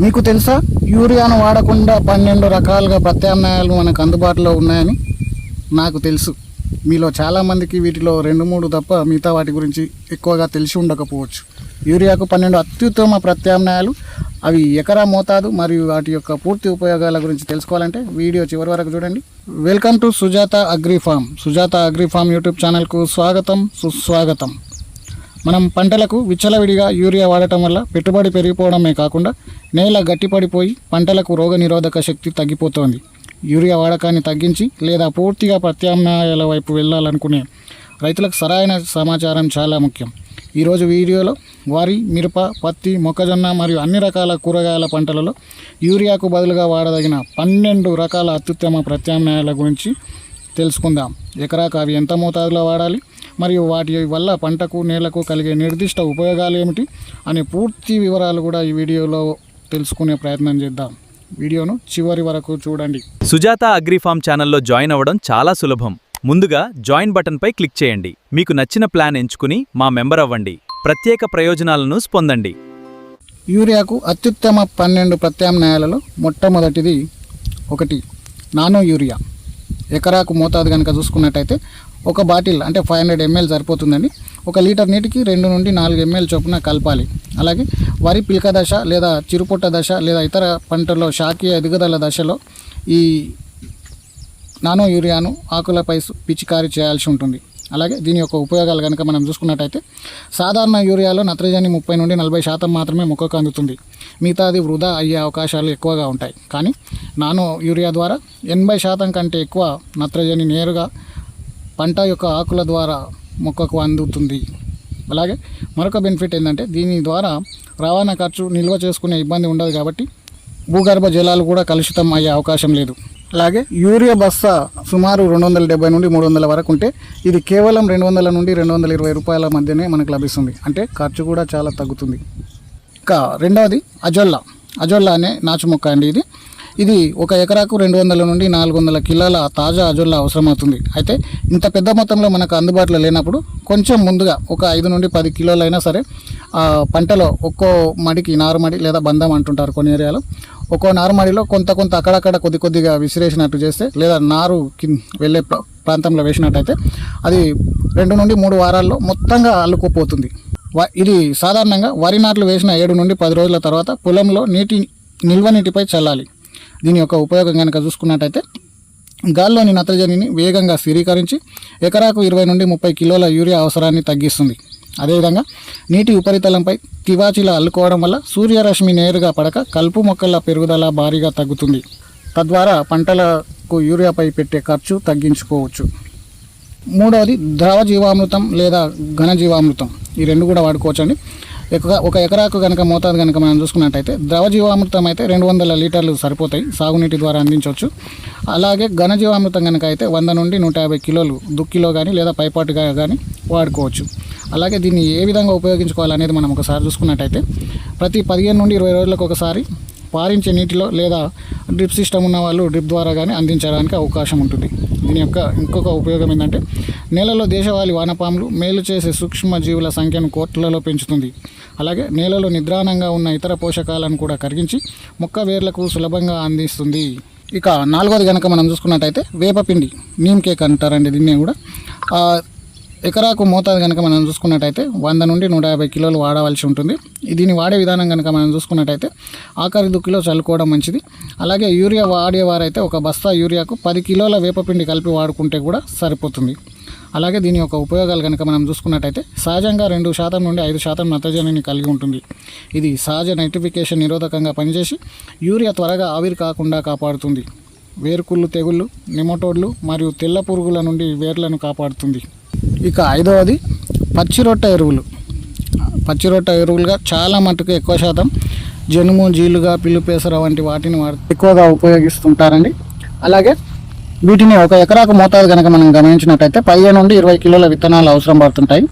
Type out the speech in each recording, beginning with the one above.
మీకు తెలుసా, యూరియాను వాడకుండా 12 రకాలుగా ప్రత్యామ్నాయాలు మనకు అందుబాటులో ఉన్నాయని? నాకు తెలుసు. మీలో చాలామందికి వీటిలో 2-3 తప్ప మిగతా వాటి గురించి ఎక్కువగా తెలిసి ఉండకపోవచ్చు. యూరియాకు 12 అత్యుత్తమ ప్రత్యామ్నాయాలు, అవి ఎకరా మోతాదు మరియు వాటి యొక్క పూర్తి ఉపయోగాల గురించి తెలుసుకోవాలంటే వీడియో చివరి వరకు చూడండి. Welcome to Sujatha agri farm. Sujatha agri farm YouTube ఛానల్కు స్వాగతం, సుస్వాగతం. మనం పంటలకు విచ్చలవిడిగా యూరియా వాడటం వల్ల పెట్టుబడి పెరిగిపోవడమే కాకుండా నేల గట్టిపడిపోయి పంటలకు రోగనిరోధక శక్తి తగ్గిపోతోంది. యూరియా వాడకాన్ని తగ్గించి లేదా పూర్తిగా ప్రత్యామ్నాయాల వైపు వెళ్ళాలనుకునే రైతులకు సరైన సమాచారం చాలా ముఖ్యం. ఈరోజు వీడియోలో వరి, మిరప, పత్తి, మొక్కజొన్న మరియు అన్ని రకాల కూరగాయల పంటలలో యూరియాకు బదులుగా వాడదగిన 12 రకాల అత్యుత్తమ ప్రత్యామ్నాయాల గురించి తెలుసుకుందాం. ఎకరాకు అవి ఎంత మోతాదులో వాడాలి మరియు వాటి వల్ల పంటకు, నేలకు కలిగే నిర్దిష్ట ఉపయోగాలు ఏమిటి అనే పూర్తి వివరాలు కూడా ఈ వీడియోలో తెలుసుకునే ప్రయత్నం చేద్దాం. వీడియోను చివరి వరకు చూడండి. సుజాత అగ్రిఫామ్ ఛానల్లో జాయిన్ అవ్వడం చాలా సులభం. ముందుగా జాయిన్ బటన్పై క్లిక్ చేయండి. మీకు నచ్చిన ప్లాన్ ఎంచుకుని మా మెంబర్ అవ్వండి. ప్రత్యేక ప్రయోజనాలను పొందండి. యూరియాకు అత్యుత్తమ 12 ప్రత్యామ్నాయాలలో మొట్టమొదటిది 1 నానో యూరియా. ఎకరాకు మోతాదు కనుక చూసుకున్నట్టయితే ఒక బాటిల్ అంటే 500 ml సరిపోతుందండి. 1 లీటర్ నీటికి 2 నుండి 4 ml చొప్పున కలపాలి. అలాగే వరి పిలక దశ లేదా చిరుపుట్ట దశ లేదా ఇతర పంటల్లో శాఖీయ ఎదుగుదల దశలో ఈ నానో యూరియాను ఆకులపై పిచికారీ చేయాల్సి ఉంటుంది. అలాగే దీని యొక్క ఉపయోగాలు కనుక మనం చూసుకున్నట్టయితే సాధారణ యూరియాలో నత్రజని 30 నుండి 40% మాత్రమే మొక్కకు అందుతుంది. మిగతాది వృధా అయ్యే అవకాశాలు ఎక్కువగా ఉంటాయి. కానీ నానో యూరియా ద్వారా 80% కంటే ఎక్కువ నత్రజని నేరుగా పంట యొక్క ఆకుల ద్వారా మొక్కకు అందుతుంది. అలాగే మరొక బెనిఫిట్ ఏంటంటే దీని ద్వారా రవాణా ఖర్చు, నిల్వ చేసుకునే ఇబ్బంది ఉండదు కాబట్టి భూగర్భ జలాలు కూడా కలుషితం అయ్యే అవకాశం లేదు. అలాగే యూరియా బస్తా సుమారు 270 నుండి 300 వరకు ఉంటే ఇది కేవలం 200 నుండి 220 రూపాయల మధ్యనే మనకు లభిస్తుంది. అంటే ఖర్చు కూడా చాలా తగ్గుతుంది. ఇంకా రెండవది అజొల్లా అనే నాచు మొక్క అండి. ఇది 1 ఎకరాకు 200 నుండి 400 కిలోల తాజా అజొల్లా అవసరమవుతుంది. అయితే ఇంత పెద్ద మొత్తంలో మనకు అందుబాటులో లేనప్పుడు కొంచెం ముందుగా ఒక 5 నుండి 10 కిలోలైనా సరే పంటలో ఒక్కో మడికి నారుమడి లేదా బంధం అంటుంటారు కొన్ని ఏరియాలో, ఒక్కో నారుమడిలో కొంత అక్కడక్కడ కొద్దిగా విసిరేసినట్టు చేస్తే లేదా నారు వెళ్ళే ప్రాంతంలో వేసినట్టయితే అది 2 నుండి 3 వారాల్లో మొత్తంగా అల్లుకుపోతుంది. ఇది సాధారణంగా వరి నాట్లు వేసిన 7 నుండి 10 రోజుల తర్వాత పొలంలో నిల్వ నీటిపై చల్లాలి. దీని యొక్క ఉపయోగం కనుక చూసుకున్నట్టయితే గాల్లోని నత్రజనిని వేగంగా స్థిరీకరించి ఎకరాకు 20 నుండి 30 కిలోల యూరియా అవసరాన్ని తగ్గిస్తుంది. అదేవిధంగా నీటి ఉపరితలంపై తివాచీలా అల్లుకోవడం వల్ల సూర్యరశ్మి నేరుగా పడక కలుపు మొక్కల పెరుగుదల భారీగా తగ్గుతుంది. తద్వారా పంటలకు యూరియాపై పెట్టే ఖర్చు తగ్గించుకోవచ్చు. మూడవది ద్రవ జీవామృతం లేదా ఘన జీవామృతం. ఈ 2 కూడా వాడుకోవచ్చండి. 1 ఎకరాకు కనుక మోతాదు కనుక మనం చూసుకున్నట్టయితే ద్రవ జీవామృతం అయితే 200 లీటర్లు సరిపోతాయి, సాగునీటి ద్వారా అందించవచ్చు. అలాగే ఘన జీవామృతం కనుక అయితే 100 నుండి 150 కిలోలు దుక్కిలో కానీ లేదా పైపాటుగా కానీ వాడుకోవచ్చు. అలాగే దీన్ని ఏ విధంగా ఉపయోగించుకోవాలనేది మనం ఒకసారి చూసుకున్నట్టయితే ప్రతి 15 నుండి 20 రోజులకు ఒకసారి పారించే నీటిలో లేదా డ్రిప్ సిస్టమ్ ఉన్న వాళ్ళు డ్రిప్ ద్వారా కానీ అందించడానికి అవకాశం ఉంటుంది. దీని యొక్క ఇంకొక ఉపయోగం ఏంటంటే నేలలో దేశవాళీ వానపాములు మేలు చేసే సూక్ష్మ జీవుల సంఖ్యను కోట్లలో పెంచుతుంది. అలాగే నేలలో నిద్రాణంగా ఉన్న ఇతర పోషకాలను కూడా కరిగించి మొక్క వేర్లకు సులభంగా అందిస్తుంది. ఇక 4వది కనుక మనం చూసుకున్నట్టయితే వేపపిండి, నీమ్ కేక్ అంటారండి దీన్ని కూడా. ఎకరాకు మోతాదు కనుక మనం చూసుకున్నట్టయితే 100 నుండి 150 కిలోలు వాడవలసి ఉంటుంది. దీన్ని వాడే విధానం కనుక మనం చూసుకున్నట్టయితే ఆఖరి దుక్కిలో చల్లుకోవడం మంచిది. అలాగే యూరియా వాడేవారైతే 1 బస్తా యూరియాకు 10 కిలోల వేపపిండి కలిపి వాడుకుంటే కూడా సరిపోతుంది. అలాగే దీని యొక్క ఉపయోగాలు కనుక మనం చూసుకున్నట్టయితే సహజంగా 2% నుండి 5% నత్రజనిని కలిగి ఉంటుంది. ఇది సహజ నైట్రిఫికేషన్ నిరోధకంగా పనిచేసి యూరియా త్వరగా ఆవిరి కాకుండా కాపాడుతుంది. వేరుకుళ్ళు తెగుళ్ళు, నెమటోడ్లు మరియు తెల్ల పురుగుల నుండి వేర్లను కాపాడుతుంది. ఇక 5వది పచ్చిరొట్ట ఎరువులుగా చాలా మటుకు ఎక్కువ శాతం జనుము, జీలుగా, పిల్లిపేసర వంటి వాటిని ఎక్కువగా ఉపయోగిస్తుంటారండి. అలాగే వీటిని 1 ఎకరాకు మోతాదు కనుక మనం గమనించినట్టయితే 15 నుండి 20 కిలోల విత్తనాలు అవసరం పడుతుంటాయి.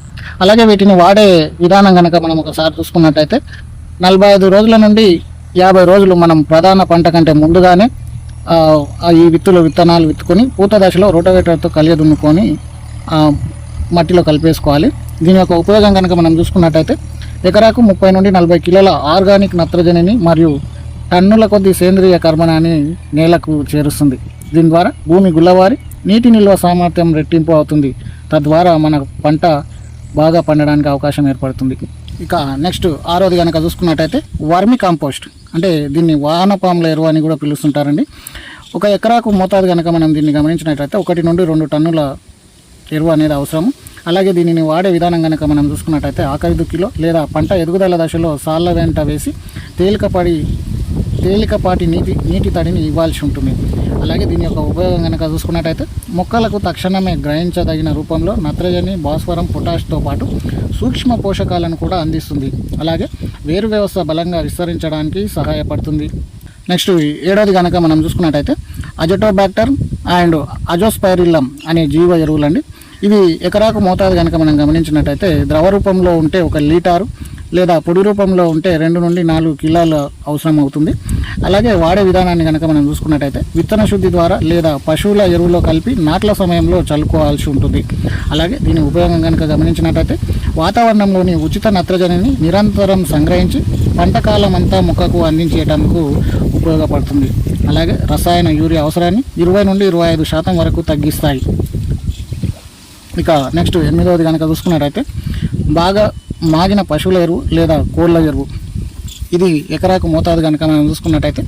అలాగే వీటిని వాడే విధానం కనుక మనం ఒకసారి చూసుకున్నట్టయితే 45 రోజుల నుండి 50 రోజులు మనం ప్రధాన పంట కంటే ముందుగానే ఈ విత్తనాలు విత్తుకొని పూత దశలో రోటవేటర్తో కలియ దున్నుకొని మట్టిలో కలిపేసుకోవాలి. దీని యొక్క ఉపయోగం కనుక మనం చూసుకున్నట్టయితే ఎకరాకు 30 నుండి 40 కిలోల ఆర్గానిక్ నత్రజనిని మరియు టన్నుల కొద్ది సేంద్రియ కర్బనాన్ని నేలకు చేరుస్తుంది. దీని ద్వారా భూమి గుల్లవారి నీటి నిల్వ సామర్థ్యం రెట్టింపు అవుతుంది. తద్వారా మన పంట బాగా పండడానికి అవకాశం ఏర్పడుతుంది. ఇక నెక్స్ట్ 6వది కనుక చూసుకున్నట్టయితే వర్మి కాంపోస్ట్, అంటే దీన్ని వానపాముల ఎరువు అని కూడా పిలుస్తుంటారండి. 1 ఎకరాకు మోతాదు కనుక మనం దీన్ని గమనించినట్లయితే 1 నుండి 2 టన్నుల ఎరువు అనేది అవసరము. అలాగే దీనిని వాడే విధానం కనుక మనం చూసుకున్నట్టయితే ఆఖరి దుక్కిలో లేదా పంట ఎదుగుదల దశలో సాళ్ళ వెంట వేసి తేలికపాటి నీటి తడిని ఇవ్వాల్సి ఉంటుంది. అలాగే దీని యొక్క ఉపయోగం కనుక చూసుకున్నట్టయితే మొక్కలకు తక్షణమే గ్రహించదగిన రూపంలో నత్రజని, భాస్వరం, పొటాష్తో పాటు సూక్ష్మ పోషకాలను కూడా అందిస్తుంది. అలాగే వేరు వ్యవస్థ బలంగా విస్తరించడానికి సహాయపడుతుంది. నెక్స్ట్ 7వది కనుక మనం చూసుకున్నట్టయితే అజటోబాక్టర్ అండ్ అజోస్పైరిల్లం అనే జీవ ఎరువులండి. ఇవి ఎకరాకు మోతాదు కనుక మనం గమనించినట్టయితే ద్రవ రూపంలో ఉంటే 1 లీటరు లేదా పొడి రూపంలో ఉంటే 2 నుండి 4 కిలోలు అవసరం అవుతుంది. అలాగే వాడే విధానాన్ని కనుక మనం చూసుకున్నట్టయితే విత్తన శుద్ధి ద్వారా లేదా పశువుల ఎరువులో కలిపి నాట్ల సమయంలో చల్లుకోవాల్సి ఉంటుంది. అలాగే దీని ఉపయోగం కనుక గమనించినట్టయితే వాతావరణంలోని ఉచిత నత్రజనిని నిరంతరం సంగ్రహించి పంటకాలం అంతా మొక్కకు అందించేటందుకు ఉపయోగపడుతుంది. అలాగే రసాయన యూరియా అవసరాన్ని 20 నుండి 25% వరకు తగ్గిస్తాయి. ఇక నెక్స్ట్ 8వది కనుక చూసుకున్నట్టయితే బాగా మాగిన పశువుల ఎరువు లేదా కోళ్ళ ఎరువు. ఇది ఎకరాకు మోతాదు కనుక మనం చూసుకున్నట్టయితే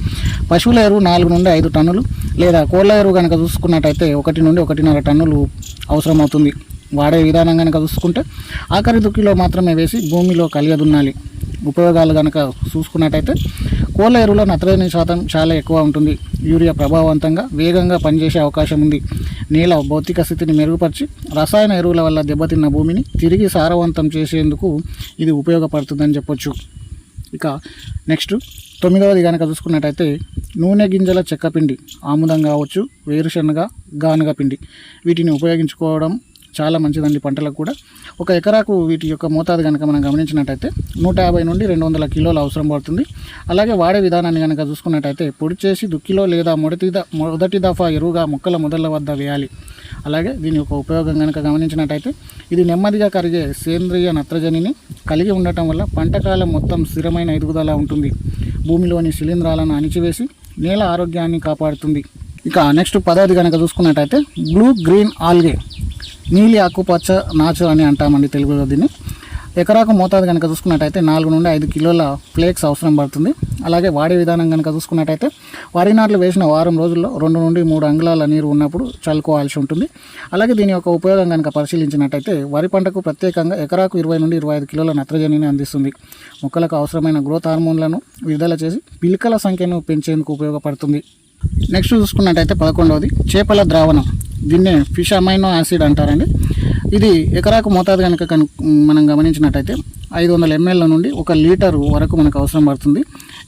పశువుల ఎరువు 4 నుండి 5 టన్నులు లేదా కోళ్ళ ఎరువు కనుక చూసుకున్నట్టయితే 1 నుండి 1.5 టన్నులు అవసరం అవుతుంది. వాడే విధానం కనుక చూసుకుంటే ఆఖరి దుక్కిలో మాత్రమే వేసి భూమిలో కలియదున్నాలి. ఉపయోగాలు కనుక చూసుకున్నట్టయితే కోళ్ళ ఎరువులో నత్రజని శాతం చాలా ఎక్కువ ఉంటుంది. యూరియా ప్రభావవంతంగా వేగంగా పనిచేసే అవకాశం ఉంది. నేల భౌతిక స్థితిని మెరుగుపరిచి రసాయన ఎరువుల వల్ల దెబ్బతిన్న భూమిని తిరిగి సారవంతం చేసేందుకు ఇది ఉపయోగపడుతుందని చెప్పొచ్చు. ఇక నెక్స్ట్ 9వది కనుక చూసుకున్నట్టయితే నూనె గింజల చెక్కపిండి, ఆముదం కావచ్చు, వేరుశనగ, గానుగ పిండి, వీటిని ఉపయోగించుకోవడం చాలా మంచిదండి పంటలకు కూడా. 1 ఎకరాకు వీటి యొక్క మోతాదు కనుక మనం గమనించినట్టయితే 150 నుండి 200 కిలోలు అవసరం పడుతుంది. అలాగే వాడే విధానాన్ని కనుక చూసుకున్నట్టయితే పొడి చేసి దుక్కిలో లేదా మొదటి దఫా ఎరువుగా మొక్కల మొదళ్ళ వద్ద వేయాలి. అలాగే దీని యొక్క ఉపయోగం కనుక గమనించినట్టయితే ఇది నెమ్మదిగా కరిగే సేంద్రియ నత్రజనిని కలిగి ఉండటం వల్ల పంటకాలం మొత్తం స్థిరమైన ఎదుగుదల ఉంటుంది. భూమిలోని శిలీంధ్రాలను అణిచివేసి నేల ఆరోగ్యాన్ని కాపాడుతుంది. ఇక నెక్స్ట్ 10వది కనుక చూసుకున్నట్టయితే బ్లూ గ్రీన్ ఆల్గే, నీలి ఆకుపచ్చ నాచు అని అంటామండి తెలుగులో దీన్ని. ఎకరాకు మోతాదు కనుక చూసుకున్నట్టయితే 4 నుండి 5 కిలోల ఫ్లేక్స్ అవసరం పడుతుంది. అలాగే వాడే విధానం కనుక చూసుకున్నట్టయితే వరి నాట్లు వేసిన వారం రోజుల్లో 2 నుండి 3 అంగుళాల నీరు ఉన్నప్పుడు చల్లుకోవాల్సి ఉంటుంది. అలాగే దీని యొక్క ఉపయోగం కనుక పరిశీలించినట్టయితే వరి పంటకు ప్రత్యేకంగా ఎకరాకు 20 నుండి 25 కిలోల నత్రజనిని అందిస్తుంది. మొక్కలకు అవసరమైన గ్రోత్ హార్మోన్లను విడుదల చేసి పిలకల సంఖ్యను పెంచేందుకు ఉపయోగపడుతుంది. నెక్స్ట్ చూసుకున్నట్టయితే 11వది చేపల ద్రావణం, దీన్నే ఫిష్ అమైనో యాసిడ్ అంటారండి. ఇది ఎకరాకు మోతాదు కనుక మనం గమనించినట్టయితే 500 ml నుండి 1 లీటరు వరకు మనకు అవసరం పడుతుంది.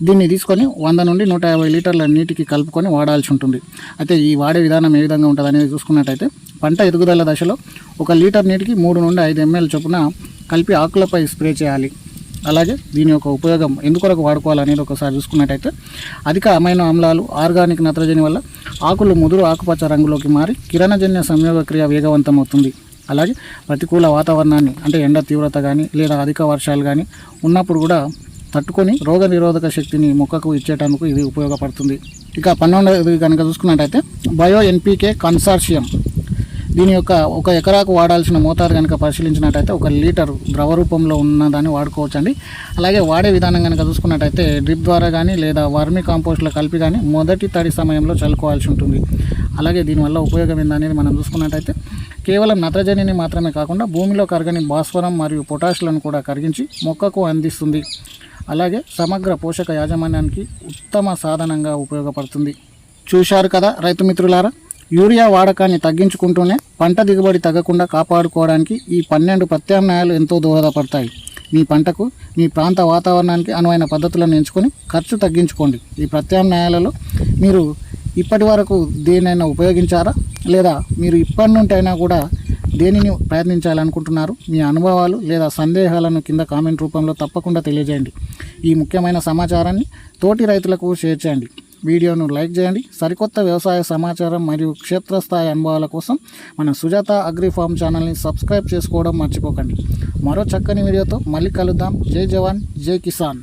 దీన్ని తీసుకొని 100 నుండి 150 లీటర్ల నీటికి కలుపుకొని వాడాల్సి ఉంటుంది. అయితే ఈ వాడే విధానం ఏ విధంగా ఉంటుంది అనేది చూసుకున్నట్టయితే పంట ఎదుగుదల దశలో 1 లీటర్ నీటికి 3 నుండి 5 ml చొప్పున కలిపి ఆకులపై స్ప్రే చేయాలి. అలాగే దీని యొక్క ఉపయోగం ఎందుకొరకు వాడుకోవాలనేది ఒకసారి చూసుకున్నట్టయితే అధిక అమైనో ఆమ్లాలు, ఆర్గానిక్ నత్రజని వల్ల ఆకులు ముదురు ఆకుపచ్చ రంగులోకి మారి కిరణజన్య సంయోగ క్రియ వేగవంతం అవుతుంది. అలాగే ప్రతికూల వాతావరణాన్ని అంటే ఎండ తీవ్రత కానీ లేదా అధిక వర్షాలు కానీ ఉన్నప్పుడు కూడా తట్టుకొని రోగ నిరోధక శక్తిని మొక్కకు ఇచ్చేటందుకు ఇది ఉపయోగపడుతుంది. ఇక 12వది కనుక చూసుకున్నట్టయితే బయో ఎన్పీకే కన్సార్షియం, దీని యొక్క 1 ఎకరాకు వాడాల్సిన మోతాదు కనుక పరిశీలించినట్టయితే 1 లీటరు ద్రవ రూపంలో ఉన్నదాన్ని వాడుకోవచ్చండి. అలాగే వాడే విధానం కనుక చూసుకున్నట్టయితే డ్రిప్ ద్వారా కానీ లేదా వర్మి కాంపోస్ట్లో కలిపి కానీ మొదటి తడి సమయంలో చల్లుకోవాల్సి ఉంటుంది. అలాగే దీనివల్ల ఉపయోగం ఏందనేది మనం చూసుకున్నట్టయితే కేవలం నత్రజనిని మాత్రమే కాకుండా భూమిలో కరగని భాస్వరం మరియు పొటాషియంలను కూడా కరిగించి మొక్కకు అందిస్తుంది. అలాగే సమగ్ర పోషక యాజమాన్యానికి ఉత్తమ సాధనంగా ఉపయోగపడుతుంది. చూశారు కదా రైతు మిత్రులారా, యూరియా వాడకాన్ని తగ్గించుకుంటూనే పంట దిగుబడి తగ్గకుండా కాపాడుకోవడానికి ఈ 12 ప్రత్యామ్నాయాలు ఎంతో దోహదపడతాయి. మీ పంటకు మీ ప్రాంత వాతావరణానికి అనువైన పద్ధతులను ఎంచుకొని ఖర్చు తగ్గించుకోండి. ఈ ప్రత్యామ్నాయాలలో మీరు ఇప్పటి వరకు దేనైనా ఉపయోగించారా, లేదా మీరు ఇప్పటి నుండి అయినా కూడా దేనిని ప్రయత్నించాలనుకుంటున్నారు? మీ అనుభవాలు లేదా సందేహాలను కింద కామెంట్ రూపంలో తప్పకుండా తెలియజేయండి. ఈ ముఖ్యమైన సమాచారాన్ని తోటి రైతులకు షేర్ చేయండి. వీడియోను లైక్ చేయండి. సరికొత్త వ్యవసాయ సమాచారం మరియు క్షేత్రస్థాయి అనుభవాల కోసం మన సుజాత అగ్రి ఫార్మ్ ఛానల్ని సబ్స్క్రైబ్ చేసుకోవడం మర్చిపోకండి. మరో చక్కని వీడియోతో మళ్ళీ కలుద్దాం. జై జవాన్, జై కిసాన్.